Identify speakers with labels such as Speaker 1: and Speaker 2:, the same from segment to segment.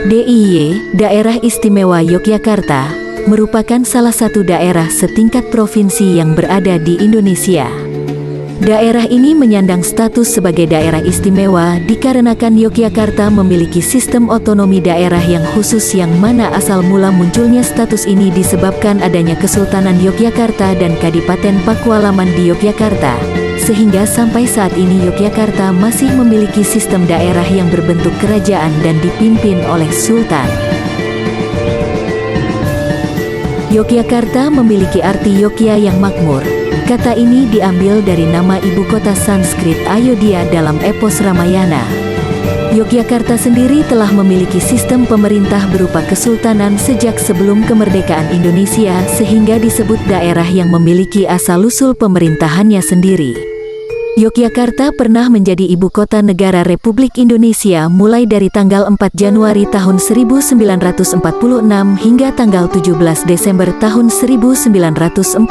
Speaker 1: DIY, Daerah Istimewa Yogyakarta, merupakan salah satu daerah setingkat provinsi yang berada di Indonesia. Daerah ini menyandang status sebagai daerah istimewa dikarenakan Yogyakarta memiliki sistem otonomi daerah yang khusus, yang mana asal mula munculnya status ini disebabkan adanya Kesultanan Yogyakarta dan Kadipaten Pakualaman di Yogyakarta, sehingga sampai saat ini Yogyakarta masih memiliki sistem daerah yang berbentuk kerajaan dan dipimpin oleh Sultan. Yogyakarta memiliki arti Yogya yang makmur. Kata ini diambil dari nama ibu kota Sanskrit Ayodhya dalam epos Ramayana. Yogyakarta sendiri telah memiliki sistem pemerintah berupa kesultanan sejak sebelum kemerdekaan Indonesia, sehingga disebut daerah yang memiliki asal-usul pemerintahannya sendiri. Yogyakarta pernah menjadi ibu kota negara Republik Indonesia mulai dari tanggal 4 Januari tahun 1946 hingga tanggal 17 Desember tahun 1949.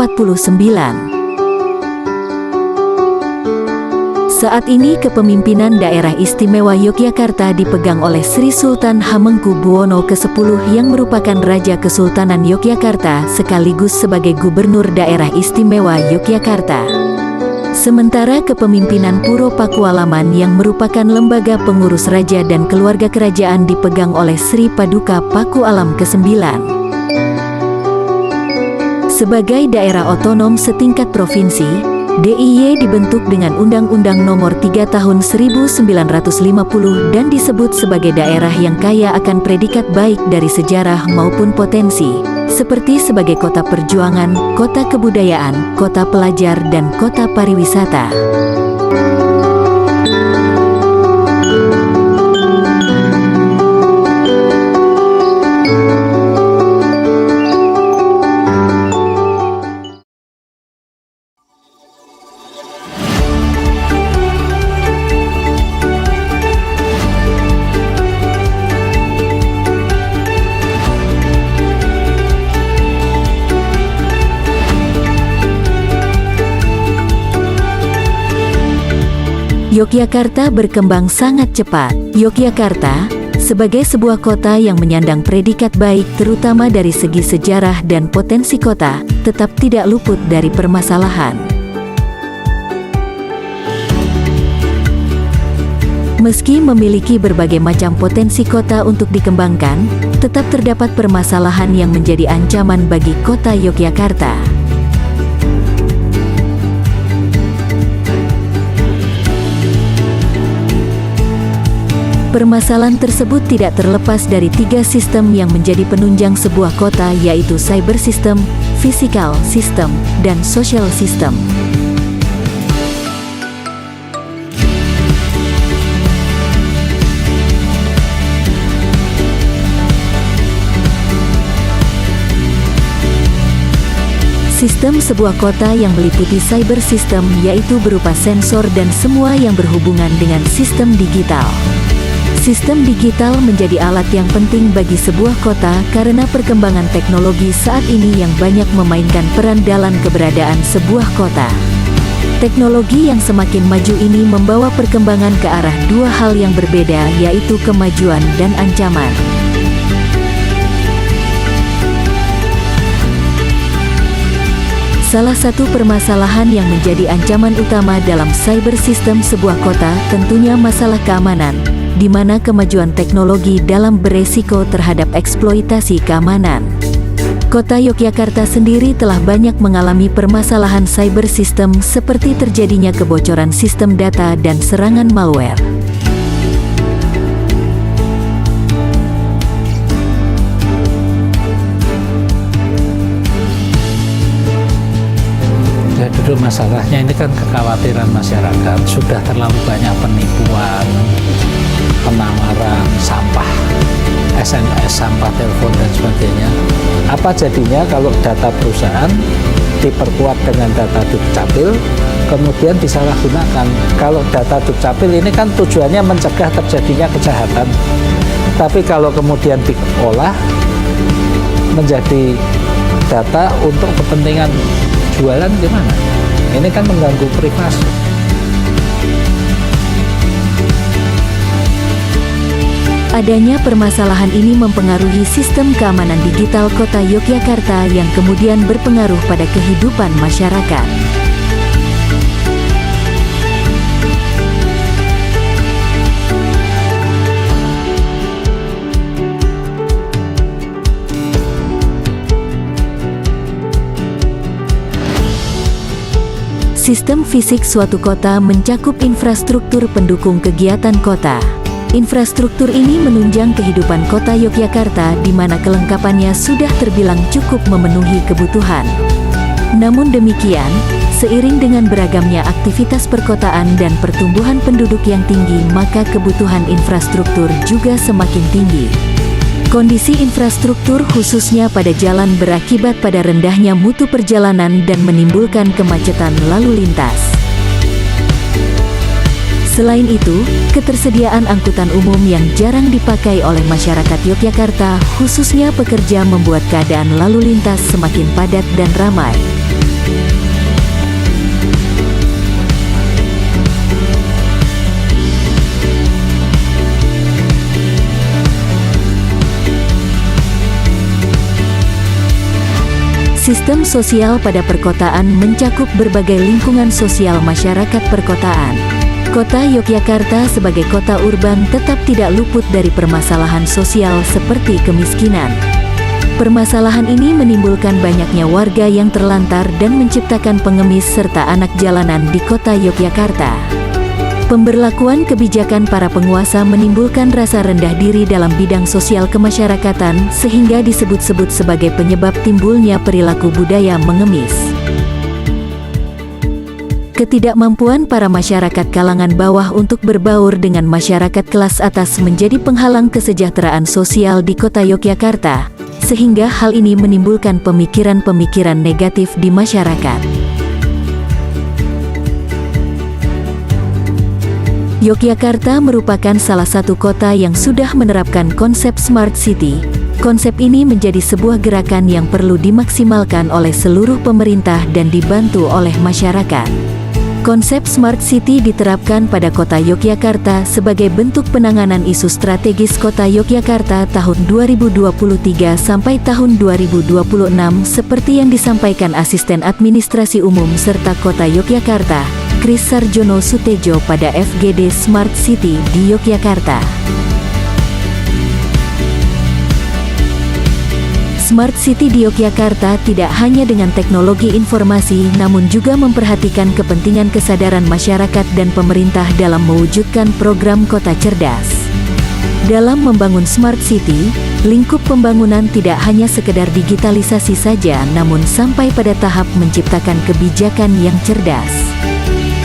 Speaker 1: Saat ini kepemimpinan daerah istimewa Yogyakarta dipegang oleh Sri Sultan Hamengkubuwono ke-10 yang merupakan Raja Kesultanan Yogyakarta sekaligus sebagai Gubernur Daerah Istimewa Yogyakarta. Sementara kepemimpinan Puro Pakualaman yang merupakan lembaga pengurus raja dan keluarga kerajaan dipegang oleh Sri Paduka Pakualam ke-9. Sebagai daerah otonom setingkat provinsi, DIY dibentuk dengan Undang-Undang Nomor 3 Tahun 1950 dan disebut sebagai daerah yang kaya akan predikat baik dari sejarah maupun potensi, seperti sebagai kota perjuangan, kota kebudayaan, kota pelajar, dan kota pariwisata. Yogyakarta berkembang sangat cepat. Yogyakarta, sebagai sebuah kota yang menyandang predikat baik terutama dari segi sejarah dan potensi kota, tetap tidak luput dari permasalahan. Meski memiliki berbagai macam potensi kota untuk dikembangkan, tetap terdapat permasalahan yang menjadi ancaman bagi kota Yogyakarta. Permasalahan tersebut tidak terlepas dari 3 sistem yang menjadi penunjang sebuah kota, yaitu cyber system, physical system, dan social system. Sistem sebuah kota yang meliputi cyber system yaitu berupa sensor dan semua yang berhubungan dengan sistem digital. Sistem digital menjadi alat yang penting bagi sebuah kota karena perkembangan teknologi saat ini yang banyak memainkan peran dalam keberadaan sebuah kota. Teknologi yang semakin maju ini membawa perkembangan ke arah 2 hal yang berbeda, yaitu kemajuan dan ancaman. Salah satu permasalahan yang menjadi ancaman utama dalam cyber system sebuah kota tentunya masalah keamanan, di mana kemajuan teknologi dalam beresiko terhadap eksploitasi keamanan. Kota Yogyakarta sendiri telah banyak mengalami permasalahan cyber system seperti terjadinya kebocoran sistem data dan serangan malware.
Speaker 2: Dulu masalahnya ini kan kekhawatiran masyarakat, sudah terlalu banyak penipuan, penamaran, sampah, SMS, sampah telepon dan sebagainya. Apa jadinya kalau data perusahaan diperkuat dengan data Dukcapil, kemudian disalahgunakan? Kalau data Dukcapil ini kan tujuannya mencegah terjadinya kejahatan, tapi kalau kemudian diolah menjadi data untuk kepentingan jualan gimana? Ini kan mengganggu privasi.
Speaker 1: Adanya permasalahan ini mempengaruhi sistem keamanan digital Kota Yogyakarta yang kemudian berpengaruh pada kehidupan masyarakat. Sistem fisik suatu kota mencakup infrastruktur pendukung kegiatan kota. Infrastruktur ini menunjang kehidupan Kota Yogyakarta di mana kelengkapannya sudah terbilang cukup memenuhi kebutuhan. Namun demikian, seiring dengan beragamnya aktivitas perkotaan dan pertumbuhan penduduk yang tinggi, maka kebutuhan infrastruktur juga semakin tinggi. Kondisi infrastruktur khususnya pada jalan berakibat pada rendahnya mutu perjalanan dan menimbulkan kemacetan lalu lintas. Selain itu, ketersediaan angkutan umum yang jarang dipakai oleh masyarakat Yogyakarta, khususnya pekerja, membuat keadaan lalu lintas semakin padat dan ramai. Sistem sosial pada perkotaan mencakup berbagai lingkungan sosial masyarakat perkotaan. Kota Yogyakarta sebagai kota urban tetap tidak luput dari permasalahan sosial seperti kemiskinan. Permasalahan ini menimbulkan banyaknya warga yang terlantar dan menciptakan pengemis serta anak jalanan di Kota Yogyakarta. Pemberlakuan kebijakan para penguasa menimbulkan rasa rendah diri dalam bidang sosial kemasyarakatan sehingga disebut-sebut sebagai penyebab timbulnya perilaku budaya mengemis. Ketidakmampuan para masyarakat kalangan bawah untuk berbaur dengan masyarakat kelas atas menjadi penghalang kesejahteraan sosial di Kota Yogyakarta, sehingga hal ini menimbulkan pemikiran-pemikiran negatif di masyarakat. Yogyakarta merupakan salah satu kota yang sudah menerapkan konsep Smart City. Konsep ini menjadi sebuah gerakan yang perlu dimaksimalkan oleh seluruh pemerintah dan dibantu oleh masyarakat. Konsep Smart City diterapkan pada Kota Yogyakarta sebagai bentuk penanganan isu strategis Kota Yogyakarta tahun 2023 sampai tahun 2026 seperti yang disampaikan Asisten Administrasi Umum serta Kota Yogyakarta, Kris Sarjono Sutejo pada FGD Smart City di Yogyakarta. Smart City di Yogyakarta tidak hanya dengan teknologi informasi namun juga memperhatikan kepentingan kesadaran masyarakat dan pemerintah dalam mewujudkan program kota cerdas. Dalam membangun Smart City, lingkup pembangunan tidak hanya sekedar digitalisasi saja namun sampai pada tahap menciptakan kebijakan yang cerdas.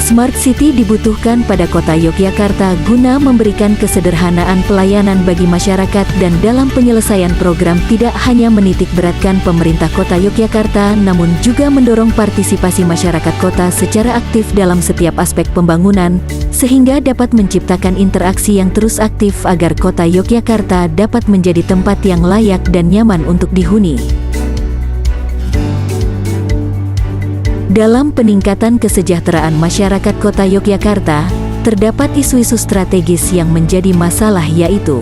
Speaker 1: Smart City dibutuhkan pada Kota Yogyakarta guna memberikan kesederhanaan pelayanan bagi masyarakat dan dalam penyelesaian program tidak hanya menitik beratkan pemerintah Kota Yogyakarta namun juga mendorong partisipasi masyarakat kota secara aktif dalam setiap aspek pembangunan, sehingga dapat menciptakan interaksi yang terus aktif agar Kota Yogyakarta dapat menjadi tempat yang layak dan nyaman untuk dihuni. Dalam peningkatan kesejahteraan masyarakat Kota Yogyakarta, terdapat isu-isu strategis yang menjadi masalah yaitu: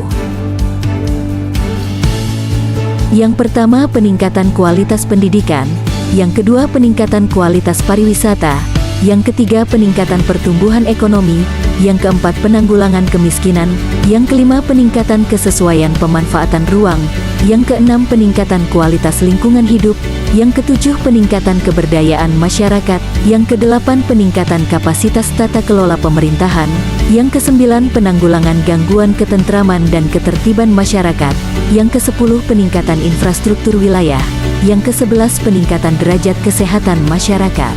Speaker 1: yang pertama, peningkatan kualitas pendidikan; yang kedua, peningkatan kualitas pariwisata; yang ketiga, peningkatan pertumbuhan ekonomi; yang keempat, penanggulangan kemiskinan; yang kelima, peningkatan kesesuaian pemanfaatan ruang; yang keenam, peningkatan kualitas lingkungan hidup; yang ketujuh, peningkatan keberdayaan masyarakat; yang kedelapan, peningkatan kapasitas tata kelola pemerintahan; yang kesembilan, penanggulangan gangguan ketentraman dan ketertiban masyarakat; yang kesepuluh, peningkatan infrastruktur wilayah; yang kesebelas, peningkatan derajat kesehatan masyarakat.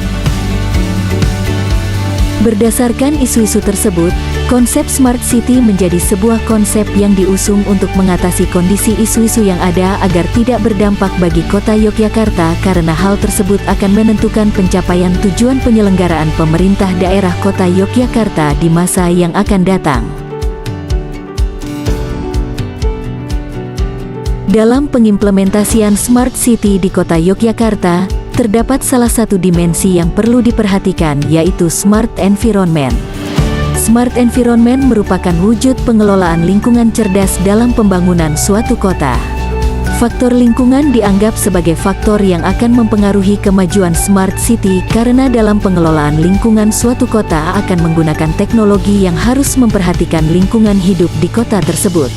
Speaker 1: Berdasarkan isu-isu tersebut, konsep Smart City menjadi sebuah konsep yang diusung untuk mengatasi kondisi isu-isu yang ada agar tidak berdampak bagi Kota Yogyakarta karena hal tersebut akan menentukan pencapaian tujuan penyelenggaraan pemerintah daerah Kota Yogyakarta di masa yang akan datang. Dalam pengimplementasian Smart City di Kota Yogyakarta, terdapat salah satu dimensi yang perlu diperhatikan yaitu Smart Environment. Smart environment merupakan wujud pengelolaan lingkungan cerdas dalam pembangunan suatu kota. Faktor lingkungan dianggap sebagai faktor yang akan mempengaruhi kemajuan smart city karena dalam pengelolaan lingkungan suatu kota akan menggunakan teknologi yang harus memperhatikan lingkungan hidup di kota tersebut.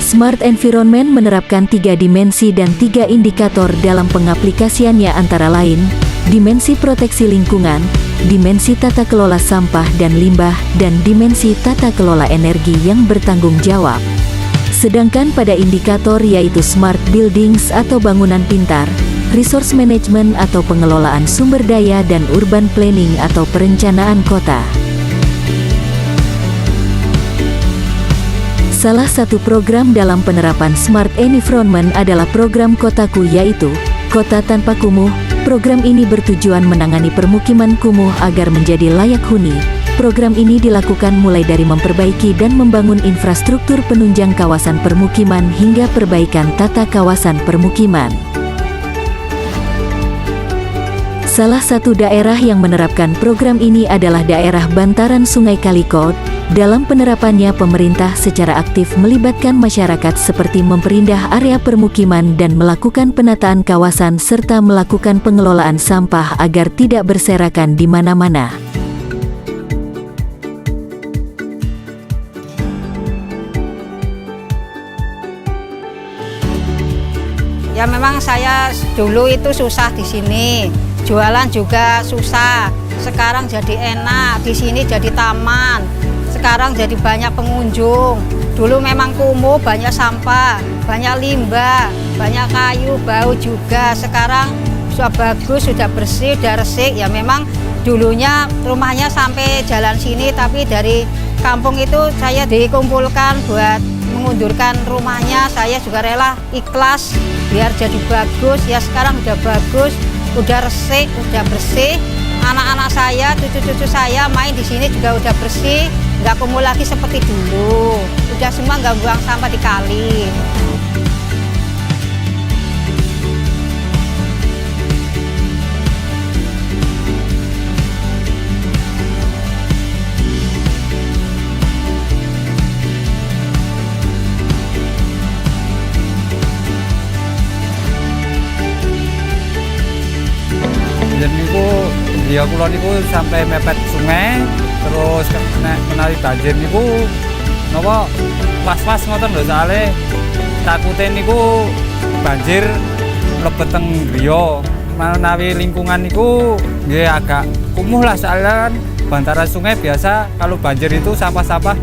Speaker 1: Smart environment menerapkan 3 dimensi dan 3 indikator dalam pengaplikasiannya antara lain, dimensi proteksi lingkungan, dimensi tata kelola sampah dan limbah, dan dimensi tata kelola energi yang bertanggung jawab. Sedangkan pada indikator yaitu smart buildings atau bangunan pintar, resource management atau pengelolaan sumber daya dan urban planning atau perencanaan kota. Salah satu program dalam penerapan smart environment adalah program Kotaku yaitu Kota Tanpa Kumuh. Program ini bertujuan menangani permukiman kumuh agar menjadi layak huni. Program ini dilakukan mulai dari memperbaiki dan membangun infrastruktur penunjang kawasan permukiman hingga perbaikan tata kawasan permukiman. Salah satu daerah yang menerapkan program ini adalah daerah bantaran Sungai Kalikot. Dalam penerapannya, pemerintah secara aktif melibatkan masyarakat seperti memperindah area permukiman dan melakukan penataan kawasan serta melakukan pengelolaan sampah agar tidak berserakan di mana-mana.
Speaker 3: Ya memang saya dulu itu susah di sini, jualan juga susah. Sekarang jadi enak, di sini jadi taman. Sekarang jadi banyak pengunjung. Dulu memang kumuh, banyak sampah, banyak limbah, banyak kayu, bau juga. Sekarang sudah bagus, sudah bersih, sudah resik. Ya memang dulunya rumahnya sampai jalan sini, tapi dari kampung itu saya dikumpulkan buat mengundurkan rumahnya. Saya juga rela ikhlas biar jadi bagus. Ya sekarang udah bagus, udah resik, udah bersih. Anak-anak saya, cucu-cucu saya main di sini juga udah bersih, nggak kumuh lagi seperti dulu. Udah semua nggak buang sampah di kali.
Speaker 4: Ya kula niku sampai mepet sungai, terus menawi banjir niku napa pas-pas ngoten lho, soalé takute niku banjir mlebet teng griya. Menawi lingkungan niku nggih agak kumuh lah, soalnya kan bantaran sungai biasa kalau banjir itu sampah-sampah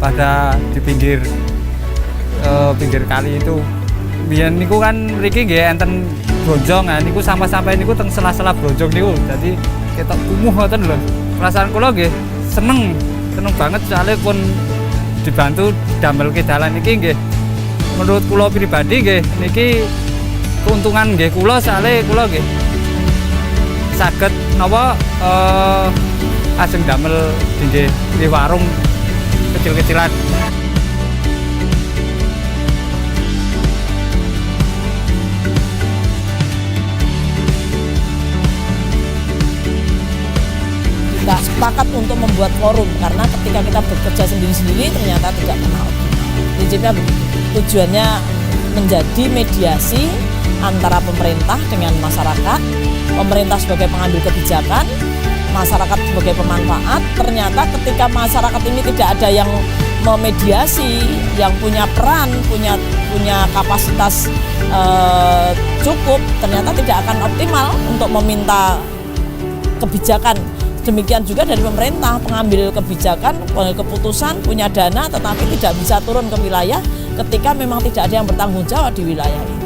Speaker 4: pada di pinggir kali itu. Biyen niku kan mriki nggih enten bronjong, nah niku sampah-sampah niku teng sela-sela bronjong niku. Jadi ketok kumuh ngoten lho. Perasaan kula nggih seneng banget soalnya pun dibantu damelke dalan iki nggih. Menurut kula pribadi nggih niki keuntungan nggih kula, soalnya kula nggih saged napa ajeng damel di warung kecil-kecilan.
Speaker 5: Kita sepakat untuk membuat forum karena ketika kita bekerja sendiri-sendiri ternyata tidak pernah optimal. Prinsipnya tujuannya menjadi mediasi antara pemerintah dengan masyarakat, pemerintah sebagai pengambil kebijakan, masyarakat sebagai pemanfaat. Ternyata ketika masyarakat ini tidak ada yang memediasi, yang punya peran, punya kapasitas cukup, ternyata tidak akan optimal untuk meminta kebijakan. Demikian juga dari pemerintah, pengambil kebijakan, pengambil keputusan, punya dana, tetapi tidak bisa turun ke wilayah ketika memang tidak ada yang bertanggung jawab di wilayah itu.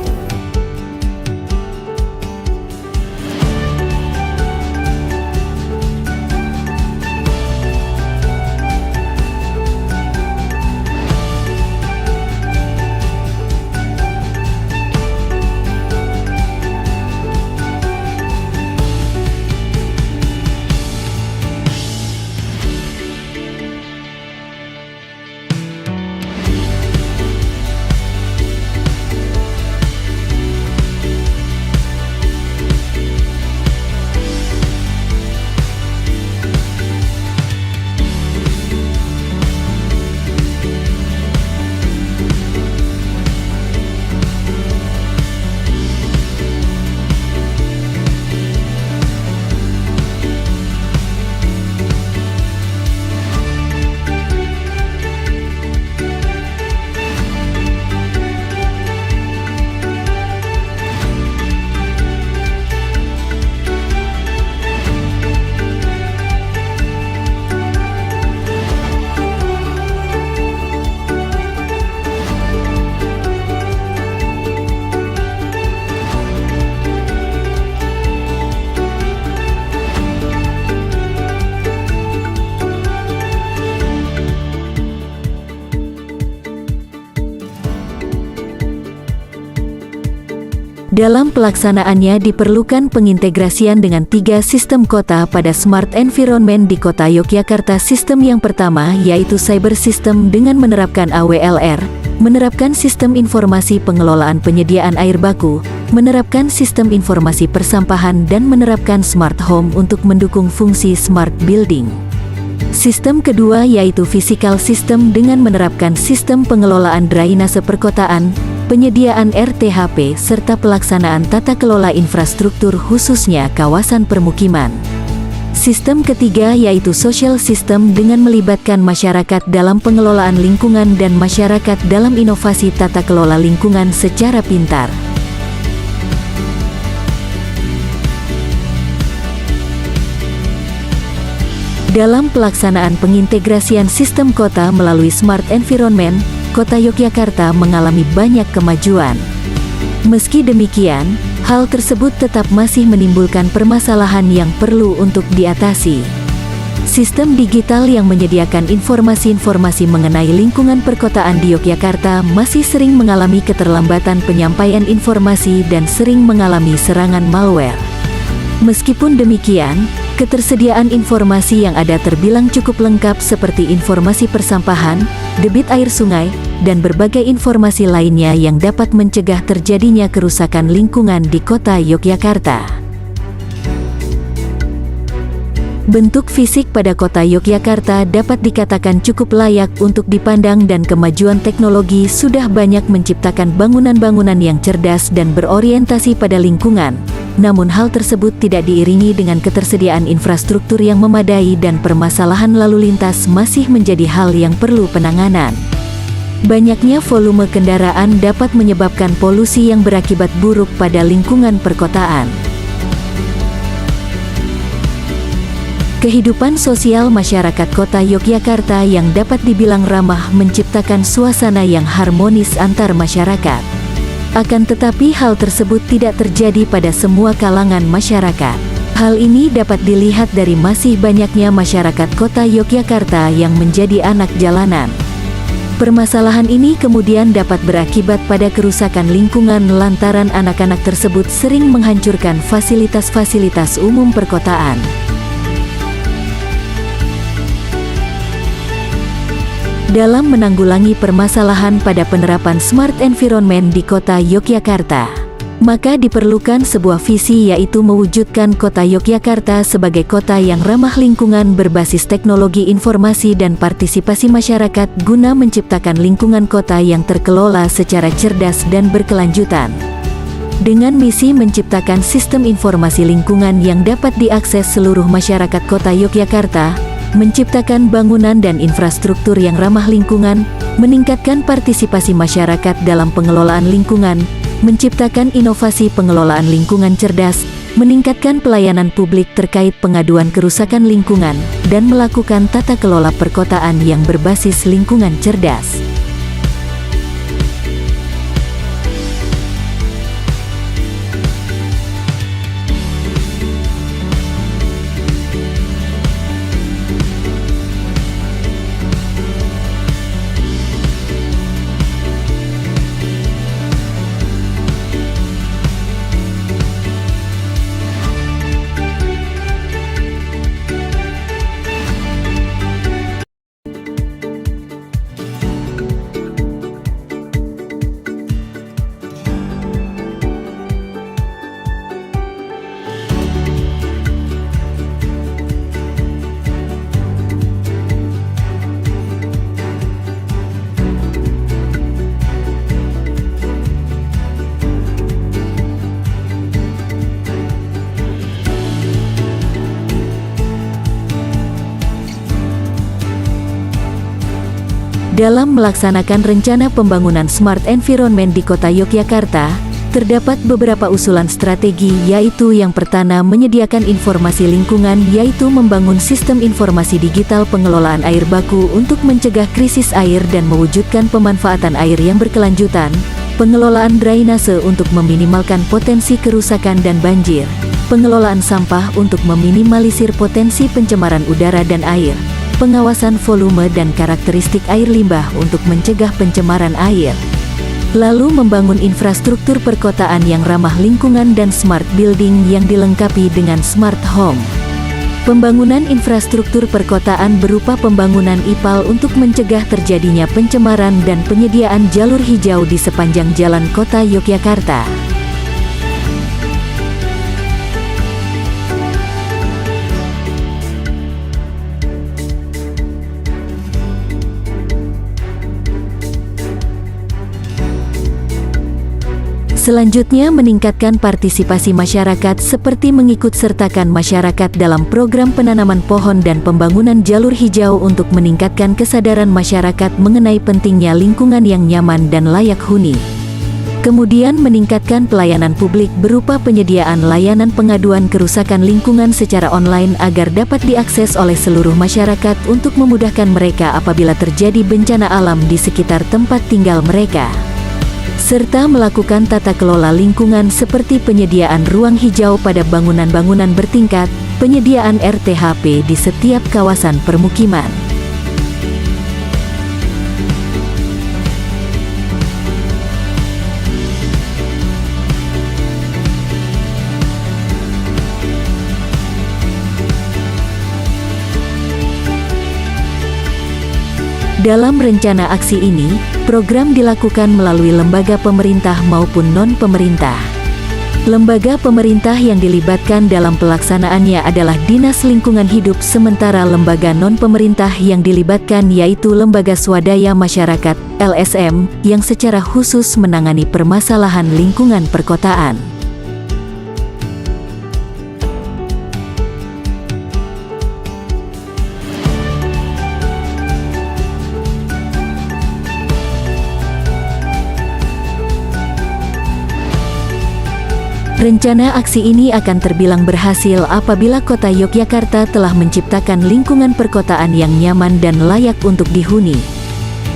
Speaker 1: Dalam pelaksanaannya diperlukan pengintegrasian dengan 3 sistem kota pada smart environment di Kota Yogyakarta. Sistem yang pertama yaitu cyber system dengan menerapkan AWLR, menerapkan sistem informasi pengelolaan penyediaan air baku, menerapkan sistem informasi persampahan dan menerapkan smart home untuk mendukung fungsi smart building. Sistem kedua yaitu physical system dengan menerapkan sistem pengelolaan drainase perkotaan, penyediaan RTHP serta pelaksanaan tata kelola infrastruktur khususnya kawasan permukiman. Sistem ketiga yaitu social system dengan melibatkan masyarakat dalam pengelolaan lingkungan dan masyarakat dalam inovasi tata kelola lingkungan secara pintar. Dalam pelaksanaan pengintegrasian sistem kota melalui smart environment, Kota Yogyakarta mengalami banyak kemajuan. Meski demikian, hal tersebut tetap masih menimbulkan permasalahan yang perlu untuk diatasi. Sistem digital yang menyediakan informasi-informasi mengenai lingkungan perkotaan di Yogyakarta masih sering mengalami keterlambatan penyampaian informasi dan sering mengalami serangan malware. Meskipun demikian, ketersediaan informasi yang ada terbilang cukup lengkap seperti informasi persampahan, debit air sungai, dan berbagai informasi lainnya yang dapat mencegah terjadinya kerusakan lingkungan di Kota Yogyakarta. Bentuk fisik pada Kota Yogyakarta dapat dikatakan cukup layak untuk dipandang dan kemajuan teknologi sudah banyak menciptakan bangunan-bangunan yang cerdas dan berorientasi pada lingkungan. Namun hal tersebut tidak diiringi dengan ketersediaan infrastruktur yang memadai dan permasalahan lalu lintas masih menjadi hal yang perlu penanganan. Banyaknya volume kendaraan dapat menyebabkan polusi yang berakibat buruk pada lingkungan perkotaan. Kehidupan sosial masyarakat Kota Yogyakarta yang dapat dibilang ramah menciptakan suasana yang harmonis antar masyarakat. Akan tetapi hal tersebut tidak terjadi pada semua kalangan masyarakat. Hal ini dapat dilihat dari masih banyaknya masyarakat Kota Yogyakarta yang menjadi anak jalanan. Permasalahan ini kemudian dapat berakibat pada kerusakan lingkungan lantaran anak-anak tersebut sering menghancurkan fasilitas-fasilitas umum perkotaan. Dalam menanggulangi permasalahan pada penerapan smart environment di Kota Yogyakarta, maka diperlukan sebuah visi yaitu mewujudkan Kota Yogyakarta sebagai kota yang ramah lingkungan berbasis teknologi informasi dan partisipasi masyarakat guna menciptakan lingkungan kota yang terkelola secara cerdas dan berkelanjutan. Dengan misi menciptakan sistem informasi lingkungan yang dapat diakses seluruh masyarakat Kota Yogyakarta, menciptakan bangunan dan infrastruktur yang ramah lingkungan, meningkatkan partisipasi masyarakat dalam pengelolaan lingkungan, menciptakan inovasi pengelolaan lingkungan cerdas, meningkatkan pelayanan publik terkait pengaduan kerusakan lingkungan, dan melakukan tata kelola perkotaan yang berbasis lingkungan cerdas. Dalam melaksanakan rencana pembangunan smart environment di Kota Yogyakarta, terdapat beberapa usulan strategi yaitu yang pertama menyediakan informasi lingkungan yaitu membangun sistem informasi digital pengelolaan air baku untuk mencegah krisis air dan mewujudkan pemanfaatan air yang berkelanjutan, pengelolaan drainase untuk meminimalkan potensi kerusakan dan banjir, pengelolaan sampah untuk meminimalisir potensi pencemaran udara dan air, pengawasan volume dan karakteristik air limbah untuk mencegah pencemaran air. Lalu membangun infrastruktur perkotaan yang ramah lingkungan dan smart building yang dilengkapi dengan smart home. Pembangunan infrastruktur perkotaan berupa pembangunan IPAL untuk mencegah terjadinya pencemaran dan penyediaan jalur hijau di sepanjang jalan kota Yogyakarta. Selanjutnya, meningkatkan partisipasi masyarakat seperti mengikut sertakan masyarakat dalam program penanaman pohon dan pembangunan jalur hijau untuk meningkatkan kesadaran masyarakat mengenai pentingnya lingkungan yang nyaman dan layak huni. Kemudian, meningkatkan pelayanan publik berupa penyediaan layanan pengaduan kerusakan lingkungan secara online agar dapat diakses oleh seluruh masyarakat untuk memudahkan mereka apabila terjadi bencana alam di sekitar tempat tinggal mereka. Serta melakukan tata kelola lingkungan seperti penyediaan ruang hijau pada bangunan-bangunan bertingkat, penyediaan RTHP di setiap kawasan permukiman. Dalam rencana aksi ini, program dilakukan melalui lembaga pemerintah maupun non-pemerintah. Lembaga pemerintah yang dilibatkan dalam pelaksanaannya adalah Dinas Lingkungan Hidup, sementara lembaga non-pemerintah yang dilibatkan yaitu Lembaga Swadaya Masyarakat (LSM) yang secara khusus menangani permasalahan lingkungan perkotaan. Rencana aksi ini akan terbilang berhasil apabila Kota Yogyakarta telah menciptakan lingkungan perkotaan yang nyaman dan layak untuk dihuni.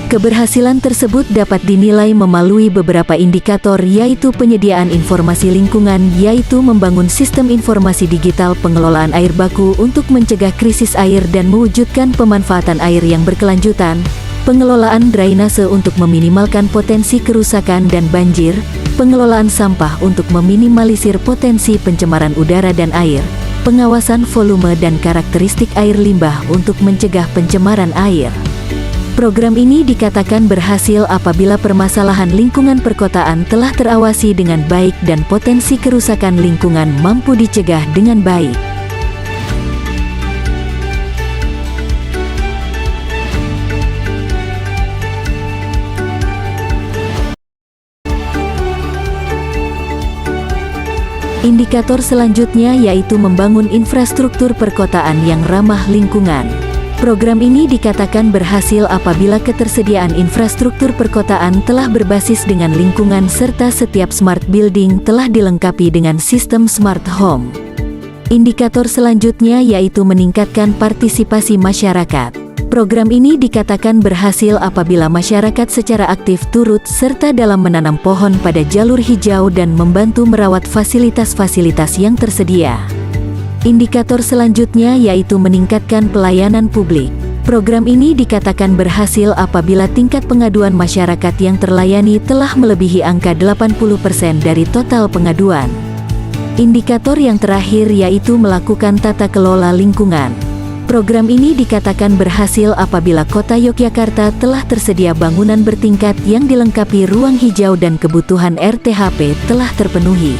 Speaker 1: Keberhasilan tersebut dapat dinilai melalui beberapa indikator, yaitu penyediaan informasi lingkungan, yaitu membangun sistem informasi digital pengelolaan air baku untuk mencegah krisis air dan mewujudkan pemanfaatan air yang berkelanjutan, pengelolaan drainase untuk meminimalkan potensi kerusakan dan banjir, pengelolaan sampah untuk meminimalisir potensi pencemaran udara dan air, pengawasan volume dan karakteristik air limbah untuk mencegah pencemaran air. Program ini dikatakan berhasil apabila permasalahan lingkungan perkotaan telah terawasi dengan baik dan potensi kerusakan lingkungan mampu dicegah dengan baik. Indikator selanjutnya yaitu membangun infrastruktur perkotaan yang ramah lingkungan. Program ini dikatakan berhasil apabila ketersediaan infrastruktur perkotaan telah berbasis dengan lingkungan serta setiap smart building telah dilengkapi dengan sistem smart home. Indikator selanjutnya yaitu meningkatkan partisipasi masyarakat. Program ini dikatakan berhasil apabila masyarakat secara aktif turut serta dalam menanam pohon pada jalur hijau dan membantu merawat fasilitas-fasilitas yang tersedia. Indikator selanjutnya yaitu meningkatkan pelayanan publik. Program ini dikatakan berhasil apabila tingkat pengaduan masyarakat yang terlayani telah melebihi angka 80% dari total pengaduan. Indikator yang terakhir yaitu melakukan tata kelola lingkungan. Program ini dikatakan berhasil apabila Kota Yogyakarta telah tersedia bangunan bertingkat yang dilengkapi ruang hijau dan kebutuhan RTHP telah terpenuhi.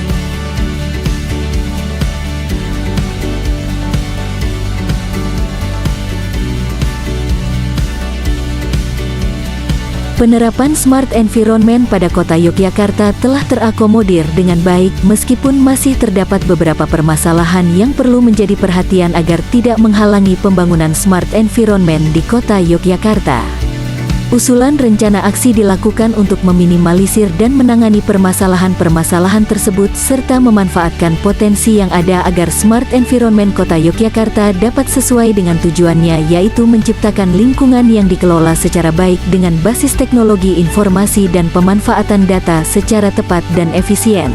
Speaker 1: Penerapan smart environment pada Kota Yogyakarta telah terakomodir dengan baik meskipun masih terdapat beberapa permasalahan yang perlu menjadi perhatian agar tidak menghalangi pembangunan smart environment di Kota Yogyakarta. Usulan rencana aksi dilakukan untuk meminimalisir dan menangani permasalahan-permasalahan tersebut serta memanfaatkan potensi yang ada agar smart environment Kota Yogyakarta dapat sesuai dengan tujuannya, yaitu menciptakan lingkungan yang dikelola secara baik dengan basis teknologi informasi dan pemanfaatan data secara tepat dan efisien.